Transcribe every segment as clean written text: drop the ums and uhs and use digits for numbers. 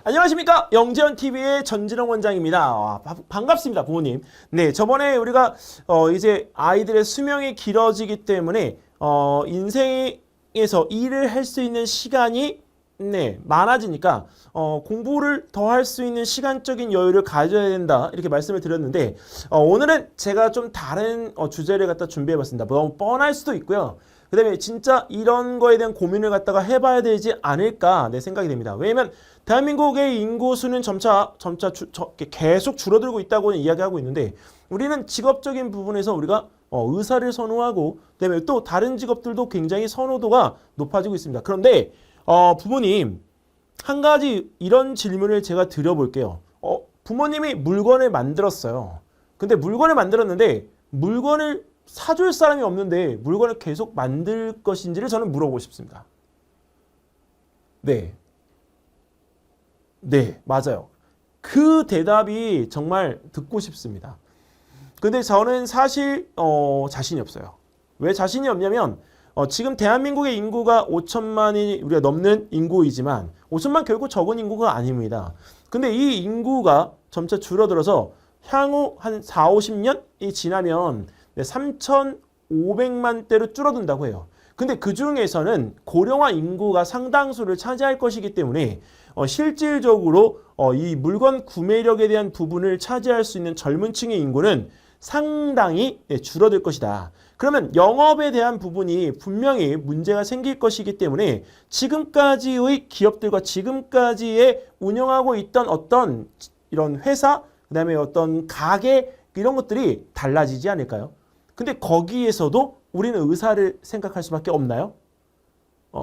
안녕하십니까? 영재현TV의 전진영 원장입니다. 반갑습니다, 부모님. 네, 저번에 우리가 이제 아이들의 수명이 길어지기 때문에 인생에서 일을 할 수 있는 시간이 많아지니까 공부를 더 할 수 있는 시간적인 여유를 가져야 된다 이렇게 말씀을 드렸는데 오늘은 제가 좀 다른 주제를 갖다 준비해봤습니다. 너무 뻔할 수도 있고요. 그 다음에 진짜 이런 거에 대한 고민을 갖다가 해봐야 되지 않을까 생각이 됩니다. 왜냐면 대한민국의 인구수는 점차 계속 줄어들고 있다고 이야기하고 있는데 우리는 직업적인 부분에서 우리가 의사를 선호하고 그다음에 또 다른 직업들도 굉장히 선호도가 높아지고 있습니다. 그런데 부모님 한 가지 이런 질문을 제가 드려볼게요. 부모님이 물건을 만들었어요. 근데 물건을 만들었는데 물건을 사줄 사람이 없는데 물건을 계속 만들 것인지를 저는 물어보고 싶습니다. 네, 맞아요. 그 대답이 정말 듣고 싶습니다. 근데 저는 사실 자신이 없어요. 왜 자신이 없냐면 지금 대한민국의 인구가 5천만이 우리가 넘는 인구이지만 5천만 결국 적은 인구가 아닙니다. 근데 이 인구가 점차 줄어들어서 향후 한 4, 50년이 지나면 3,500만 대로 줄어든다고 해요. 근데 그 중에서는 고령화 인구가 상당수를 차지할 것이기 때문에 실질적으로 이 물건 구매력에 대한 부분을 차지할 수 있는 젊은 층의 인구는 상당히 줄어들 것이다. 그러면 영업에 대한 부분이 분명히 문제가 생길 것이기 때문에 지금까지의 기업들과 지금까지의 운영하고 있던 어떤 이런 회사, 그 다음에 어떤 가게 이런 것들이 달라지지 않을까요? 근데 거기에서도 우리는 의사를 생각할 수밖에 없나요?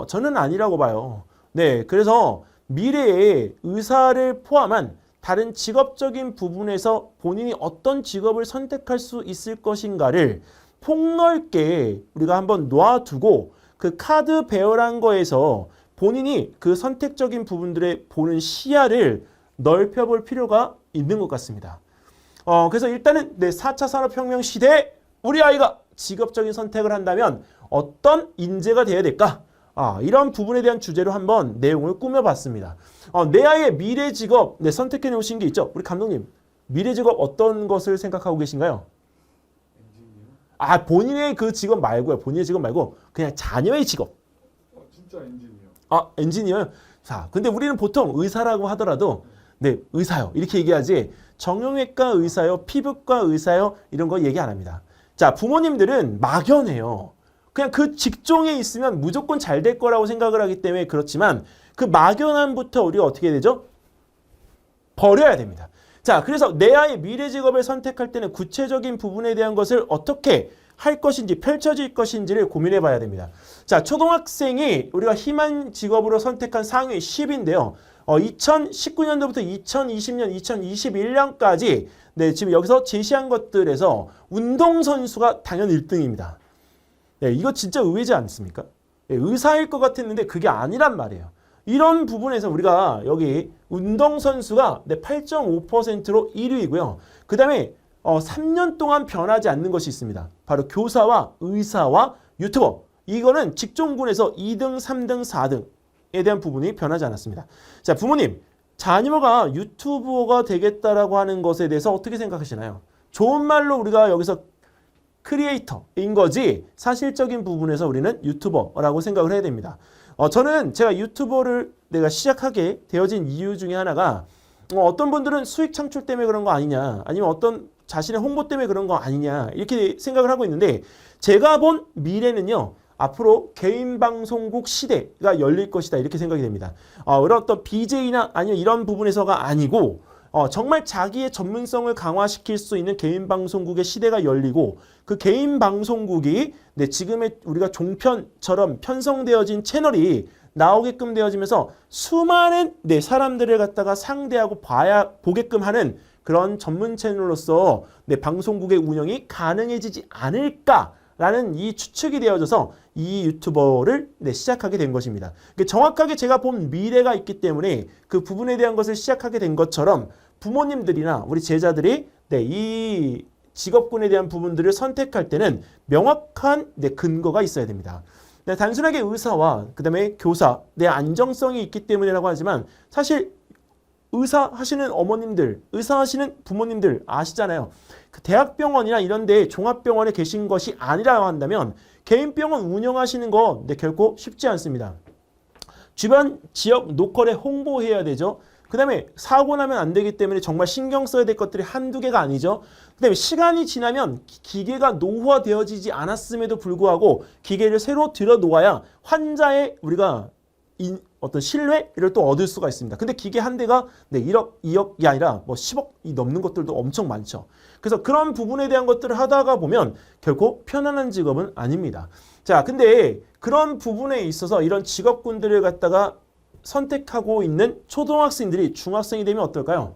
저는 아니라고 봐요. 네, 그래서 미래에 의사를 포함한 다른 직업적인 부분에서 본인이 어떤 직업을 선택할 수 있을 것인가를 폭넓게 우리가 한번 놓아두고 그 카드 배열한 거에서 본인이 그 선택적인 부분들의 보는 시야를 넓혀볼 필요가 있는 것 같습니다. 그래서 일단은 4차 산업혁명 시대에 우리 아이가 직업적인 선택을 한다면 어떤 인재가 되어야 될까? 이런 부분에 대한 주제로 한번 내용을 꾸며봤습니다. 내 아이의 미래 직업 선택해 놓으신 게 있죠? 우리 감독님, 미래 직업 어떤 것을 생각하고 계신가요? 본인의 그 직업 말고요. 본인의 직업 말고 그냥 자녀의 직업. 진짜 엔지니어. 엔지니어요? 자, 근데 우리는 보통 의사라고 하더라도 의사요. 이렇게 얘기하지 정형외과 의사요, 피부과 의사요 이런 거 얘기 안 합니다. 자, 부모님들은 막연해요. 그냥 그 직종에 있으면 무조건 잘 될 거라고 생각을 하기 때문에 그렇지만 그 막연함부터 우리가 어떻게 해야 되죠? 버려야 됩니다. 자, 그래서 내 아이의 미래 직업을 선택할 때는 구체적인 부분에 대한 것을 어떻게 할 것인지 펼쳐질 것인지를 고민해 봐야 됩니다. 자, 초등학생이 우리가 희망 직업으로 선택한 상위 10인데요. 2019년도부터 2020년, 2021년까지 지금 여기서 제시한 것들에서 운동선수가 당연 1등입니다. 이거 진짜 의외지 않습니까? 의사일 것 같았는데 그게 아니란 말이에요. 이런 부분에서 우리가 여기 운동선수가 8.5%로 1위이고요. 그 다음에 3년 동안 변하지 않는 것이 있습니다. 바로 교사와 의사와 유튜버. 이거는 직종군에서 2등, 3등, 4등에 대한 부분이 변하지 않았습니다. 자, 부모님, 자녀가 유튜버가 되겠다라고 하는 것에 대해서 어떻게 생각하시나요? 좋은 말로 우리가 여기서 크리에이터인 거지 사실적인 부분에서 우리는 유튜버라고 생각을 해야 됩니다. 저는 제가 유튜버를 내가 시작하게 되어진 이유 중에 하나가 어떤 분들은 수익 창출 때문에 그런 거 아니냐 아니면 어떤 자신의 홍보 때문에 그런 거 아니냐 이렇게 생각을 하고 있는데 제가 본 미래는요. 앞으로 개인 방송국 시대가 열릴 것이다 이렇게 생각이 됩니다. 그런 어떤 BJ나 아니면 이런 부분에서가 아니고 정말 자기의 전문성을 강화시킬 수 있는 개인 방송국의 시대가 열리고 그 개인 방송국이 지금의 우리가 종편처럼 편성되어진 채널이 나오게끔 되어지면서 수많은 사람들을 갖다가 상대하고 보게끔 하는 그런 전문 채널로서 방송국의 운영이 가능해지지 않을까라는 이 추측이 되어져서 이 유튜버를 시작하게 된 것입니다. 정확하게 제가 본 미래가 있기 때문에 그 부분에 대한 것을 시작하게 된 것처럼 부모님들이나 우리 제자들이 이 직업군에 대한 부분들을 선택할 때는 명확한 근거가 있어야 됩니다. 단순하게 의사와 그다음에 교사, 내 안정성이 있기 때문이라고 하지만 사실 의사 하시는 어머님들, 의사 하시는 부모님들 아시잖아요. 그 대학병원이나 이런 데 종합병원에 계신 것이 아니라 한다면 개인병원 운영하시는 거 결코 쉽지 않습니다. 주변 지역 로컬에 홍보해야 되죠. 그 다음에 사고 나면 안 되기 때문에 정말 신경 써야 될 것들이 한두 개가 아니죠. 그 다음에 시간이 지나면 기계가 노후화되어지지 않았음에도 불구하고 기계를 새로 들여 놓아야 환자의 우리가 어떤 신뢰를 또 얻을 수가 있습니다. 근데 기계 한 대가 1억, 2억이 아니라 뭐 10억이 넘는 것들도 엄청 많죠. 그래서 그런 부분에 대한 것들을 하다가 보면 결코 편안한 직업은 아닙니다. 자, 근데 그런 부분에 있어서 이런 직업군들을 갖다가 선택하고 있는 초등학생들이 중학생이 되면 어떨까요?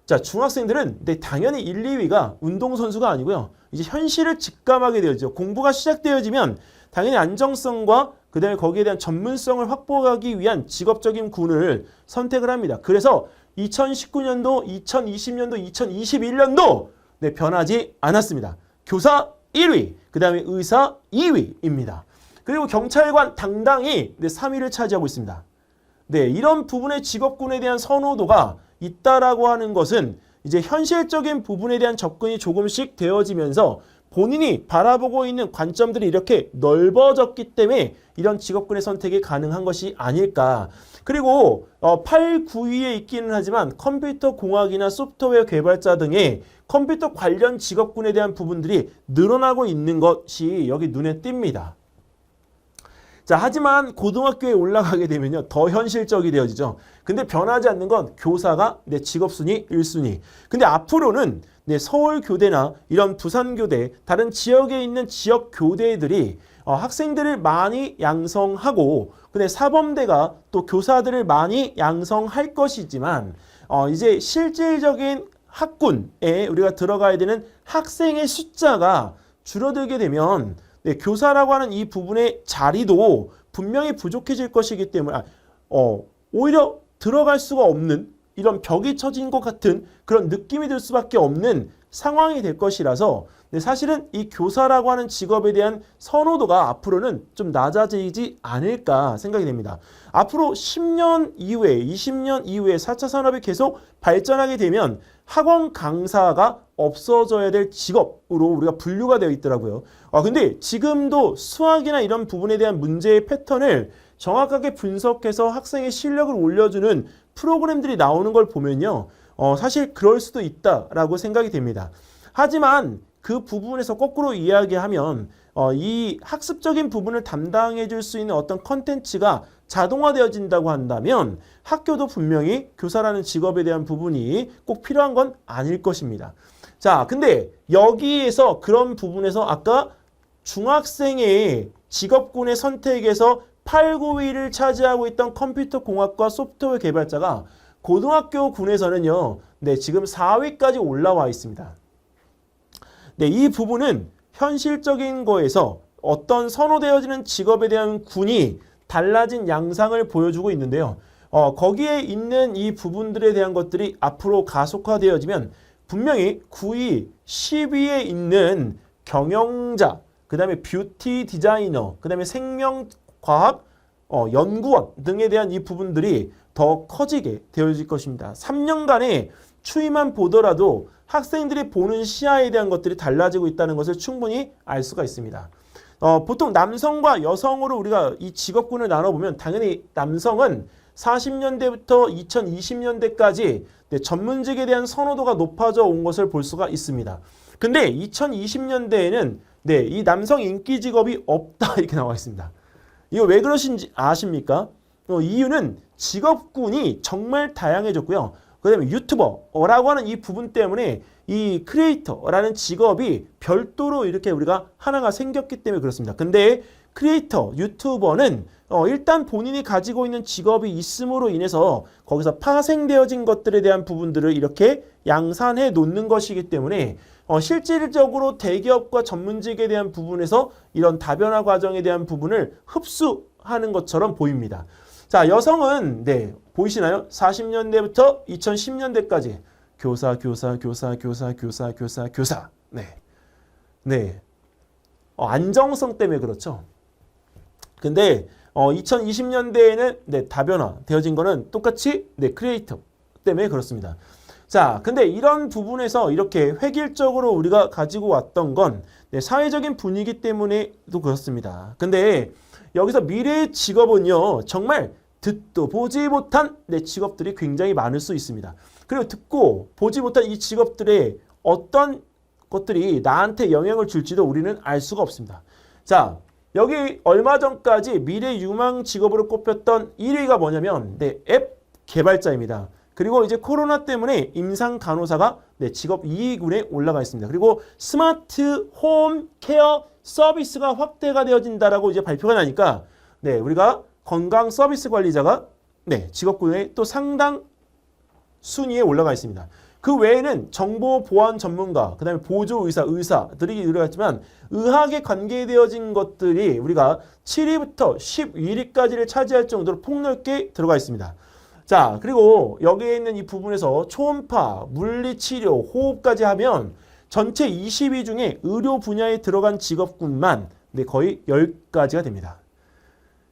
자, 중학생들은 당연히 1, 2위가 운동선수가 아니고요. 이제 현실을 직감하게 되어지죠. 공부가 시작되어지면 당연히 안정성과 그 다음에 거기에 대한 전문성을 확보하기 위한 직업적인 군을 선택을 합니다. 그래서 2019년도, 2020년도, 2021년도 변하지 않았습니다. 교사 1위, 그 다음에 의사 2위입니다. 그리고 경찰관 당당히 3위를 차지하고 있습니다. 이런 부분의 직업군에 대한 선호도가 있다라고 하는 것은 이제 현실적인 부분에 대한 접근이 조금씩 되어지면서 본인이 바라보고 있는 관점들이 이렇게 넓어졌기 때문에 이런 직업군의 선택이 가능한 것이 아닐까. 그리고 8, 9위에 있기는 하지만 컴퓨터 공학이나 소프트웨어 개발자 등의 컴퓨터 관련 직업군에 대한 부분들이 늘어나고 있는 것이 여기 눈에 띕니다. 자, 하지만 고등학교에 올라가게 되면요, 더 현실적이 되어지죠. 근데 변하지 않는 건 교사가 직업순위 1순위. 근데 앞으로는 서울교대나 이런 부산교대, 다른 지역에 있는 지역 교대들이 학생들을 많이 양성하고, 근데 사범대가 또 교사들을 많이 양성할 것이지만, 이제 실질적인 학군에 우리가 들어가야 되는 학생의 숫자가 줄어들게 되면 교사라고 하는 이 부분의 자리도 분명히 부족해질 것이기 때문에 오히려 들어갈 수가 없는 이런 벽이 쳐진 것 같은 그런 느낌이 들 수밖에 없는 상황이 될 것이라서 사실은 이 교사라고 하는 직업에 대한 선호도가 앞으로는 좀 낮아지지 않을까 생각이 됩니다. 앞으로 10년 이후에 20년 이후에 4차 산업이 계속 발전하게 되면 학원 강사가 없어져야 될 직업으로 우리가 분류가 되어 있더라고요. 근데 지금도 수학이나 이런 부분에 대한 문제의 패턴을 정확하게 분석해서 학생의 실력을 올려주는 프로그램들이 나오는 걸 보면요. 사실 그럴 수도 있다라고 생각이 됩니다. 하지만 그 부분에서 거꾸로 이야기하면 이 학습적인 부분을 담당해 줄 수 있는 어떤 컨텐츠가 자동화되어진다고 한다면 학교도 분명히 교사라는 직업에 대한 부분이 꼭 필요한 건 아닐 것입니다. 자, 근데 여기에서 그런 부분에서 아까 중학생의 직업군의 선택에서 8, 9위를 차지하고 있던 컴퓨터 공학과 소프트웨어 개발자가 고등학교 군에서는요, 지금 4위까지 올라와 있습니다. 이 부분은 현실적인 거에서 어떤 선호되어지는 직업에 대한 군이 달라진 양상을 보여주고 있는데요. 거기에 있는 이 부분들에 대한 것들이 앞으로 가속화되어지면 분명히 9위, 10위에 있는 경영자, 그 다음에 뷰티 디자이너, 그 다음에 생명과학 연구원 등에 대한 이 부분들이 더 커지게 되어질 것입니다. 3년간의 추이만 보더라도 학생들이 보는 시야에 대한 것들이 달라지고 있다는 것을 충분히 알 수가 있습니다. 보통 남성과 여성으로 우리가 이 직업군을 나눠보면 당연히 남성은 40년대부터 2020년대까지 전문직에 대한 선호도가 높아져 온 것을 볼 수가 있습니다. 근데 2020년대에는 이 남성 인기 직업이 없다 이렇게 나와 있습니다. 이거 왜 그러신지 아십니까? 이유는 직업군이 정말 다양해졌고요. 그 다음에 유튜버라고 하는 이 부분 때문에 이 크리에이터라는 직업이 별도로 이렇게 우리가 하나가 생겼기 때문에 그렇습니다. 근데 크리에이터, 유튜버는 일단 본인이 가지고 있는 직업이 있음으로 인해서 거기서 파생되어진 것들에 대한 부분들을 이렇게 양산해 놓는 것이기 때문에 실질적으로 대기업과 전문직에 대한 부분에서 이런 다변화 과정에 대한 부분을 흡수하는 것처럼 보입니다. 자, 여성은 보이시나요? 40년대부터 2010년대까지 교사. 안정성 때문에 그렇죠. 근데 2020년대에는 다변화 되어진 거는 똑같이 크리에이터, 때문에 그렇습니다. 자, 근데 이런 부분에서 이렇게 획일적으로 우리가 가지고 왔던 건 사회적인 분위기 때문에도 그렇습니다. 근데 여기서 미래의 직업은요, 정말 듣도 보지 못한 직업들이 굉장히 많을 수 있습니다. 그리고 듣고 보지 못한 이 직업들의 어떤 것들이 나한테 영향을 줄지도 우리는 알 수가 없습니다. 자, 여기 얼마 전까지 미래 유망 직업으로 꼽혔던 1위가 뭐냐면 앱 개발자입니다. 그리고 이제 코로나 때문에 임상 간호사가 직업 2위군에 올라가 있습니다. 그리고 스마트 홈 케어 서비스가 확대가 되어진다라고 이제 발표가 나니까 우리가 건강 서비스 관리자가 직업군에 또 상당 순위에 올라가 있습니다. 그 외에는 정보 보안 전문가, 그 다음에 보조의사, 의사들이 들어갔지만 의학에 관계되어진 것들이 우리가 7위부터 11위까지를 차지할 정도로 폭넓게 들어가 있습니다. 자, 그리고 여기에 있는 이 부분에서 초음파, 물리치료, 호흡까지 하면 전체 20위 중에 의료 분야에 들어간 직업군만 거의 10가지가 됩니다.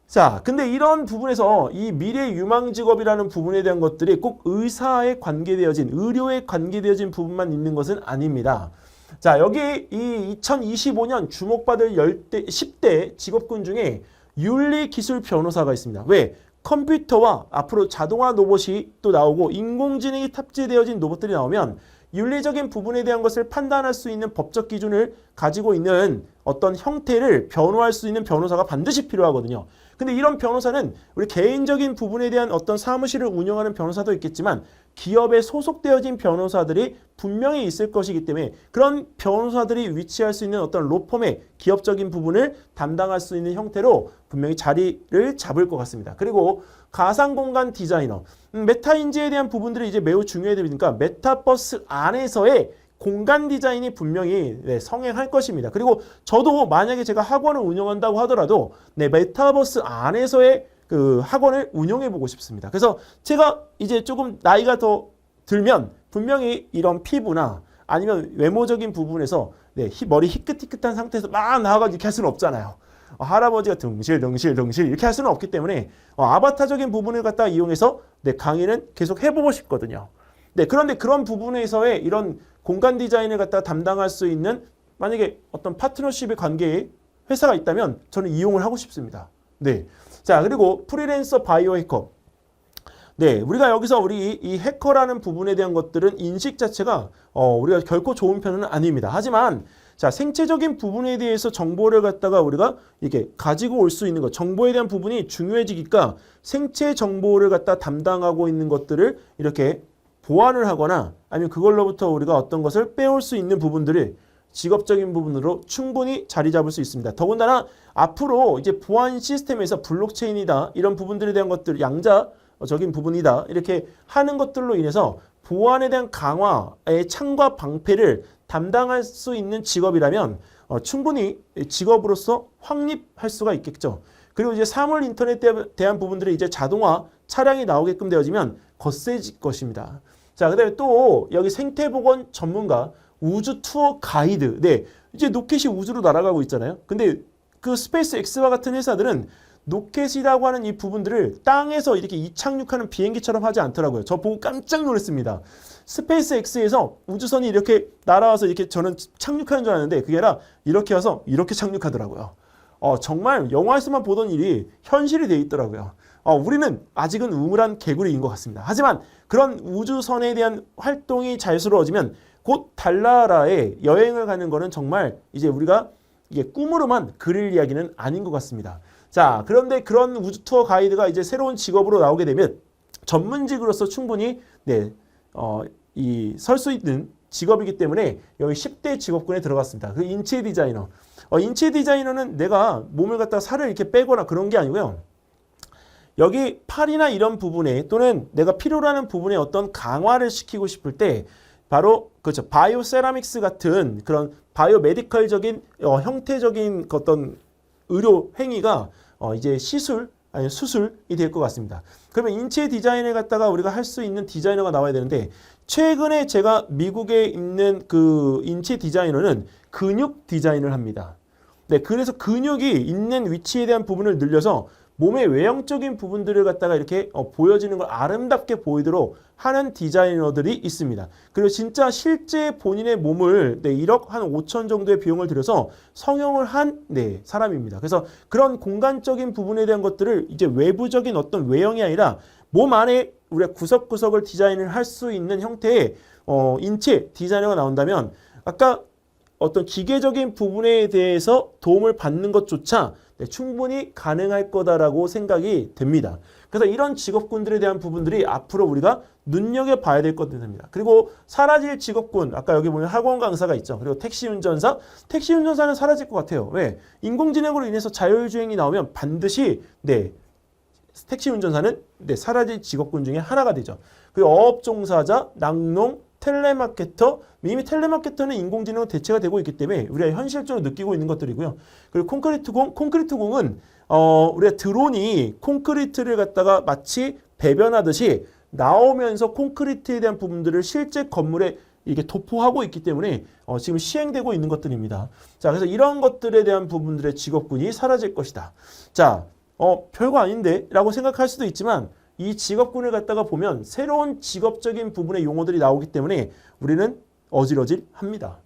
자, 근데 이런 부분에서 이 미래 유망 직업이라는 부분에 대한 것들이 꼭 의사에 관계되어진, 의료에 관계되어진 부분만 있는 것은 아닙니다. 자, 여기 이 2025년 주목받을 10대 직업군 중에 윤리기술 변호사가 있습니다. 왜? 컴퓨터와 앞으로 자동화 로봇이 또 나오고 인공지능이 탑재되어진 로봇들이 나오면 윤리적인 부분에 대한 것을 판단할 수 있는 법적 기준을 가지고 있는 어떤 형태를 변호할 수 있는 변호사가 반드시 필요하거든요. 근데 이런 변호사는 우리 개인적인 부분에 대한 어떤 사무실을 운영하는 변호사도 있겠지만 기업에 소속되어진 변호사들이 분명히 있을 것이기 때문에 그런 변호사들이 위치할 수 있는 어떤 로펌의 기업적인 부분을 담당할 수 있는 형태로 분명히 자리를 잡을 것 같습니다. 그리고 가상공간 디자이너, 메타인지에 대한 부분들이 이제 매우 중요해 되니까 메타버스 안에서의 공간 디자인이 분명히 성행할 것입니다. 그리고 저도 만약에 제가 학원을 운영한다고 하더라도 메타버스 안에서의 그 학원을 운영해 보고 싶습니다. 그래서 제가 이제 조금 나이가 더 들면 분명히 이런 피부나 아니면 외모적인 부분에서 머리 희끗희끗한 상태에서 막 나와가지고 이렇게 할 수는 없잖아요. 할아버지가 덩실 이렇게 할 수는 없기 때문에 아바타적인 부분을 갖다 이용해서 강의는 계속 해보고 싶거든요. 그런데 그런 부분에서의 이런 공간 디자인을 갖다 담당할 수 있는 만약에 어떤 파트너십의 관계에 회사가 있다면 저는 이용을 하고 싶습니다. 자, 그리고 프리랜서 바이오 해커. 우리가 여기서 우리 이 해커라는 부분에 대한 것들은 인식 자체가 우리가 결코 좋은 편은 아닙니다. 하지만 자, 생체적인 부분에 대해서 정보를 갖다가 우리가 이렇게 가지고 올 수 있는 것, 정보에 대한 부분이 중요해지니까 생체 정보를 갖다 담당하고 있는 것들을 이렇게 보완을 하거나 아니면 그걸로부터 우리가 어떤 것을 빼올 수 있는 부분들을 직업적인 부분으로 충분히 자리 잡을 수 있습니다. 더군다나 앞으로 이제 보안 시스템에서 블록체인이다 이런 부분들에 대한 것들 양자적인 부분이다 이렇게 하는 것들로 인해서 보안에 대한 강화의 창과 방패를 담당할 수 있는 직업이라면 충분히 직업으로서 확립할 수가 있겠죠. 그리고 이제 사물 인터넷에 대한 부분들이 이제 자동화 차량이 나오게끔 되어지면 거세질 것입니다. 자, 그다음에 또 여기 생태보건 전문가, 우주 투어 가이드. 이제 로켓이 우주로 날아가고 있잖아요. 근데 그 스페이스 X와 같은 회사들은 로켓이라고 하는 이 부분들을 땅에서 이렇게 이착륙하는 비행기처럼 하지 않더라고요. 저 보고 깜짝 놀랐습니다. 스페이스 X에서 우주선이 이렇게 날아와서 이렇게 저는 착륙하는 줄 알았는데 그게 아니라 이렇게 와서 이렇게 착륙하더라고요. 정말 영화에서만 보던 일이 현실이 돼 있더라고요. 우리는 아직은 우물한 개구리인 것 같습니다. 하지만 그런 우주선에 대한 활동이 자유스러워지면 곧 달나라에 여행을 가는 거는 정말 이제 우리가 이게 꿈으로만 그릴 이야기는 아닌 것 같습니다. 자, 그런데 그런 우주 투어 가이드가 이제 새로운 직업으로 나오게 되면 전문직으로서 충분히 설 수 있는 직업이기 때문에 여기 10대 직업군에 들어갔습니다. 그 인체 디자이너. 인체 디자이너는 내가 몸을 갖다가 살을 이렇게 빼거나 그런 게 아니고요. 여기 팔이나 이런 부분에 또는 내가 필요로 하는 부분에 어떤 강화를 시키고 싶을 때 바로 그렇죠. 바이오 세라믹스 같은 그런 바이오 메디컬적인 형태적인 어떤 의료 행위가 이제 시술 아니 수술이 될 것 같습니다. 그러면 인체 디자인을 갖다가 우리가 할 수 있는 디자이너가 나와야 되는데 최근에 제가 미국에 있는 그 인체 디자이너는 근육 디자인을 합니다. 그래서 근육이 있는 위치에 대한 부분을 늘려서 몸의 외형적인 부분들을 갖다가 이렇게 보여지는 걸 아름답게 보이도록 하는 디자이너들이 있습니다. 그리고 진짜 실제 본인의 몸을 1억 한 5천 정도의 비용을 들여서 성형을 한 사람입니다. 그래서 그런 공간적인 부분에 대한 것들을 이제 외부적인 어떤 외형이 아니라 몸 안에 우리가 구석구석을 디자인을 할 수 있는 형태의 인체 디자이너가 나온다면 아까 어떤 기계적인 부분에 대해서 도움을 받는 것조차 충분히 가능할 거다라고 생각이 됩니다. 그래서 이런 직업군들에 대한 부분들이 앞으로 우리가 눈여겨봐야 될 것들입니다. 그리고 사라질 직업군, 아까 여기 보면 학원 강사가 있죠. 그리고 택시 운전사는 사라질 것 같아요. 왜? 인공지능으로 인해서 자율주행이 나오면 반드시 택시 운전사는 사라질 직업군 중에 하나가 되죠. 그리고 어업 종사자, 낙농, 텔레마케터, 이미 텔레마케터는 인공지능으로 대체가 되고 있기 때문에 우리가 현실적으로 느끼고 있는 것들이고요. 그리고 콘크리트공은 우리가 드론이 콘크리트를 갖다가 마치 배변하듯이 나오면서 콘크리트에 대한 부분들을 실제 건물에 이게 도포하고 있기 때문에 지금 시행되고 있는 것들입니다. 자, 그래서 이런 것들에 대한 부분들의 직업군이 사라질 것이다. 자, 별거 아닌데 라고 생각할 수도 있지만 이 직업군을 갖다가 보면 새로운 직업적인 부분의 용어들이 나오기 때문에 우리는 어질어질합니다.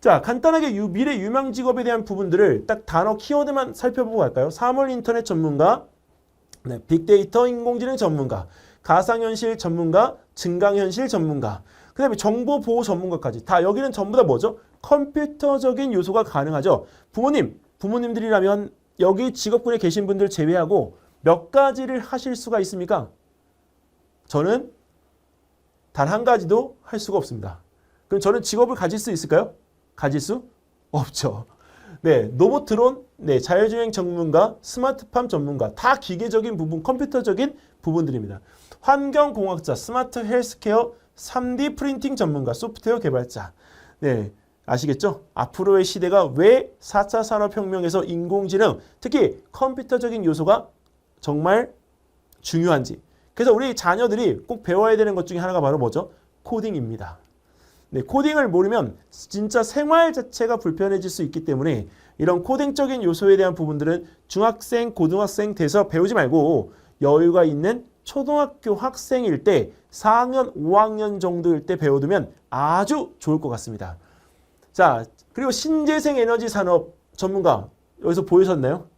자, 간단하게 미래 유망 직업에 대한 부분들을 딱 단어 키워드만 살펴보고 갈까요? 사물 인터넷 전문가, 빅데이터 인공지능 전문가, 가상현실 전문가, 증강현실 전문가, 그 다음에 정보보호 전문가까지 다 여기는 전부 다 뭐죠? 컴퓨터적인 요소가 가능하죠. 부모님들이라면 여기 직업군에 계신 분들 제외하고 몇 가지를 하실 수가 있습니까? 저는 단 한 가지도 할 수가 없습니다. 그럼 저는 직업을 가질 수 있을까요? 가질 수 없죠. 로봇드론, 자율주행 전문가, 스마트팜 전문가, 다 기계적인 부분, 컴퓨터적인 부분들입니다. 환경공학자, 스마트 헬스케어, 3D 프린팅 전문가, 소프트웨어 개발자. 아시겠죠? 앞으로의 시대가 왜 4차 산업혁명에서 인공지능, 특히 컴퓨터적인 요소가 정말 중요한지. 그래서 우리 자녀들이 꼭 배워야 되는 것 중에 하나가 바로 뭐죠? 코딩입니다. 코딩을 모르면 진짜 생활 자체가 불편해질 수 있기 때문에 이런 코딩적인 요소에 대한 부분들은 중학생, 고등학생 돼서 배우지 말고 여유가 있는 초등학교 학생일 때 4학년, 5학년 정도일 때 배워두면 아주 좋을 것 같습니다. 자, 그리고 신재생 에너지 산업 전문가 여기서 보이셨나요?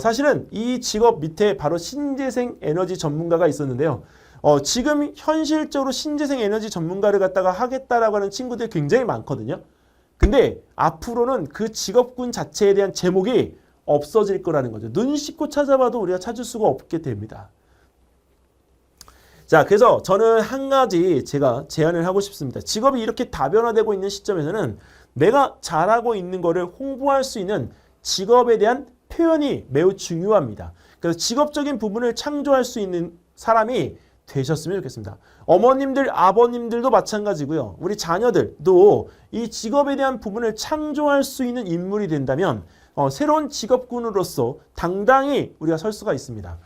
사실은 이 직업 밑에 바로 신재생 에너지 전문가가 있었는데요. 지금 현실적으로 신재생 에너지 전문가를 갖다가 하겠다라고 하는 친구들이 굉장히 많거든요. 근데 앞으로는 그 직업군 자체에 대한 제목이 없어질 거라는 거죠. 눈 씻고 찾아봐도 우리가 찾을 수가 없게 됩니다. 자, 그래서 저는 한 가지 제가 제안을 하고 싶습니다. 직업이 이렇게 다변화되고 있는 시점에서는 내가 잘하고 있는 거를 홍보할 수 있는 직업에 대한 표현이 매우 중요합니다. 그래서 직업적인 부분을 창조할 수 있는 사람이 되셨으면 좋겠습니다. 어머님들, 아버님들도 마찬가지고요. 우리 자녀들도 이 직업에 대한 부분을 창조할 수 있는 인물이 된다면 새로운 직업군으로서 당당히 우리가 설 수가 있습니다.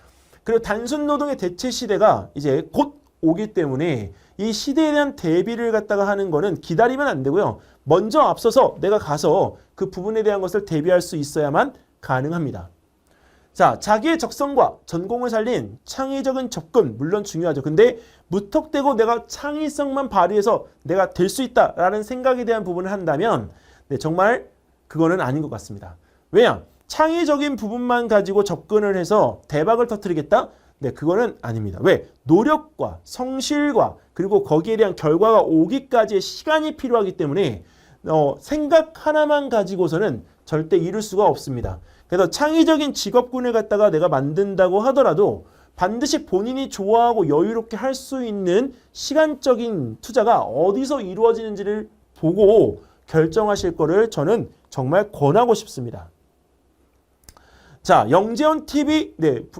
그리고 단순 노동의 대체 시대가 이제 곧 오기 때문에 이 시대에 대한 대비를 갖다가 하는 거는 기다리면 안 되고요. 먼저 앞서서 내가 가서 그 부분에 대한 것을 대비할 수 있어야만 가능합니다. 자, 자기의 적성과 전공을 살린 창의적인 접근 물론 중요하죠. 근데 무턱대고 내가 창의성만 발휘해서 내가 될 수 있다라는 생각에 대한 부분을 한다면 정말 그거는 아닌 것 같습니다. 왜냐? 창의적인 부분만 가지고 접근을 해서 대박을 터뜨리겠다? 그거는 아닙니다. 왜? 노력과 성실과 그리고 거기에 대한 결과가 오기까지의 시간이 필요하기 때문에 생각 하나만 가지고서는 절대 이룰 수가 없습니다. 그래서 창의적인 직업군을 갖다가 내가 만든다고 하더라도 반드시 본인이 좋아하고 여유롭게 할 수 있는 시간적인 투자가 어디서 이루어지는지를 보고 결정하실 거를 저는 정말 권하고 싶습니다. 자, 영재원 TV,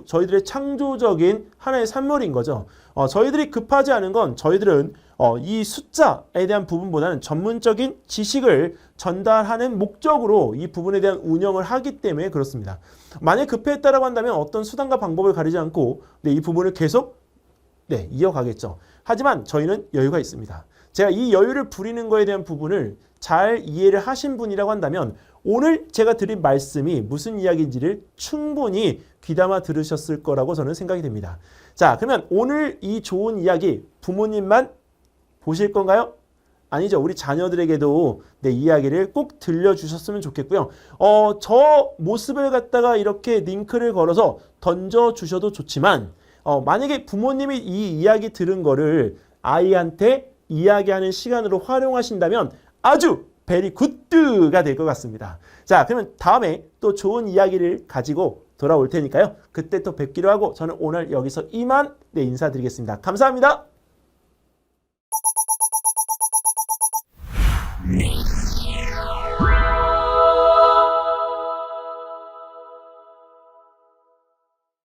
저희들의 창조적인 하나의 산물인 거죠. 저희들이 급하지 않은 건 저희들은 이 숫자에 대한 부분보다는 전문적인 지식을 전달하는 목적으로 이 부분에 대한 운영을 하기 때문에 그렇습니다. 만약 급했다라고 한다면 어떤 수단과 방법을 가리지 않고 이 부분을 계속 이어가겠죠. 하지만 저희는 여유가 있습니다. 제가 이 여유를 부리는 거에 대한 부분을 잘 이해를 하신 분이라고 한다면 오늘 제가 드린 말씀이 무슨 이야기인지를 충분히 귀담아 들으셨을 거라고 저는 생각이 됩니다. 자, 그러면 오늘 이 좋은 이야기 부모님만 보실 건가요? 아니죠. 우리 자녀들에게도 내 이야기를 꼭 들려주셨으면 좋겠고요. 저 모습을 갖다가 이렇게 링크를 걸어서 던져주셔도 좋지만 만약에 부모님이 이 이야기 들은 거를 아이한테 이야기하는 시간으로 활용하신다면 아주 베리 굿드가 될 것 같습니다. 자, 그러면 다음에 또 좋은 이야기를 가지고 돌아올 테니까요. 그때 또 뵙기로 하고 저는 오늘 여기서 이만 인사드리겠습니다. 감사합니다.